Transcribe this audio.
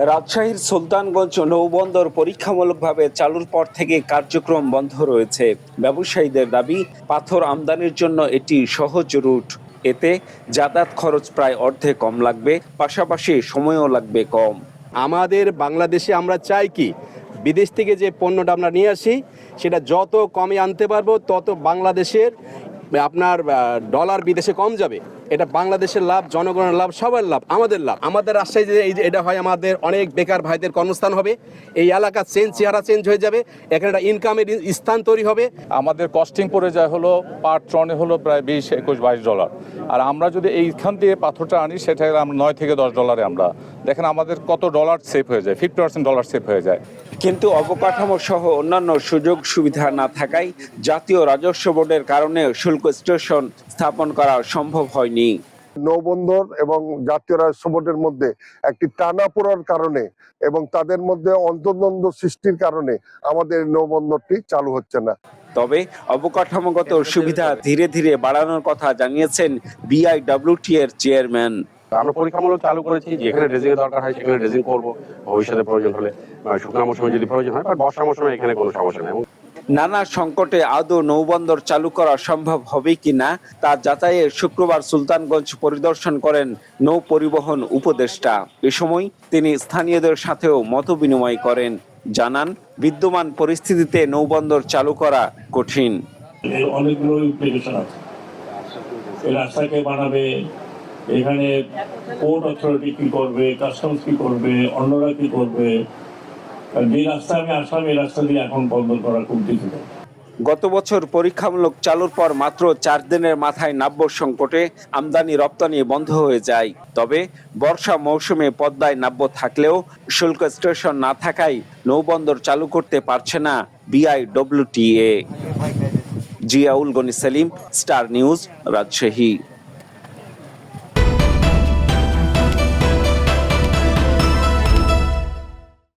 রাজশাহীর সুলতানগঞ্জ নৌবন্দর পরীক্ষামূলকভাবে চালুর পর থেকে কার্যক্রম বন্ধ রয়েছে। ব্যবসায়ীদের দাবি, পাথর আমদানির জন্য এটি সহজ রুট। এতে যাতায়াত খরচ প্রায় অর্ধেক কম লাগবে, পাশাপাশি সময়ও লাগবে কম। আমাদের বাংলাদেশে আমরা চাই কি, বিদেশ থেকে যে পণ্যটা আমরা নিয়ে আসি সেটা যত কমে আনতে পারবো তত বাংলাদেশের আপনার ডলার বিদেশে কম যাবে। এটা বাংলাদেশের লাভ, জনগণের লাভ, সবার লাভ, আমাদের লাভ। আমাদের রাজশাহী যে এটা হয়, আমাদের অনেক বেকার ভাইদের কর্মস্থান হবে, এই এলাকা চেহারা চেঞ্জ হয়ে যাবে, এখানে একটা ইনকামের স্থান তৈরি হবে। আমাদের কস্টিং পড়ে যায় হলো পার টনে হলো প্রায় 20, 21, 22 ডলার। আর আমরা যদি এইখান থেকে পাথরটা আনি সেটা আমরা 9 থেকে 10 ডলারে আমরা দেখেন আমাদের কত ডলার সেভ হয়ে যায়, 50% ডলার সেভ হয়ে যায়। কিন্তু অবকাঠামো সহ অন্যান্য সুযোগ সুবিধা না থাকায় জাতীয় রাজস্ব বোর্ডের কারণে শুল্ক স্টেশন স্থাপন করা সম্ভব হয়নি। নৌবন্দর এবং জাতীয় রাজস্ব বোর্ডের মধ্যে একটি টানাপোড়ার কারণে এবং তাদের মধ্যে অন্তর্দ্বন্দ্ব সৃষ্টির কারণে আমাদের নৌবন্দরটি চালু হচ্ছে না। তবে অবকাঠামোগত সুবিধা ধীরে ধীরে বাড়ানোর কথা জানিয়েছেন বিআইডব্লিউটি এর চেয়ারম্যান। আমরা পরীক্ষামূলক চালু করেছি, যেখানে ড্রেজিং এর দরকার হয় সেখানে ড্রেজিং করবো, ভবিষ্যতে প্রয়োজন হলে শুকনো মৌসুমে যদি প্রয়োজন হয়, বর্ষা মৌসুমে এখানে কোনো সমস্যা নেই। নানা সংকটে আদৌ নৌবন্দর চালু করা সম্ভব হবে কিনা তা যাচাইয়ে শুক্রবার সুলতানগঞ্জ পরিদর্শন করেন নৌ পরিবহন উপদেষ্টা। এ সময় তিনি স্থানীয়দের সাথেও মতবিনিময় করেন। জানান, বিদ্যমান পরিস্থিতিতে নৌবন্দর চালু করা কঠিন। অনেকগুলো ইমপ্লিকেশন আছে, এই রাস্তাকে বানাবে, এখানে পোর্ট অথরিটি কি করবে, কাস্টমস কি করবে, অন্যরা কি করবে। যে রাস্তা আমি আসলাম এই রাস্তা দিয়ে এখন বন্দর করা খুব ডিফিকাল্ট। গত বছর পরীক্ষামূলক চালুর পর মাত্র 4 দিনের মাথায় নাব্য সংকটে আমদানি রপ্তানি বন্ধ হয়ে যায়। তবে বর্ষা মৌসুমে পদ্মায় নাব্য থাকলেও শুল্ক স্টেশন না থাকায় নৌবন্দর চালু করতে পারছে না BIWTA. Ziaul Gani Selim, star news, Rajshahi.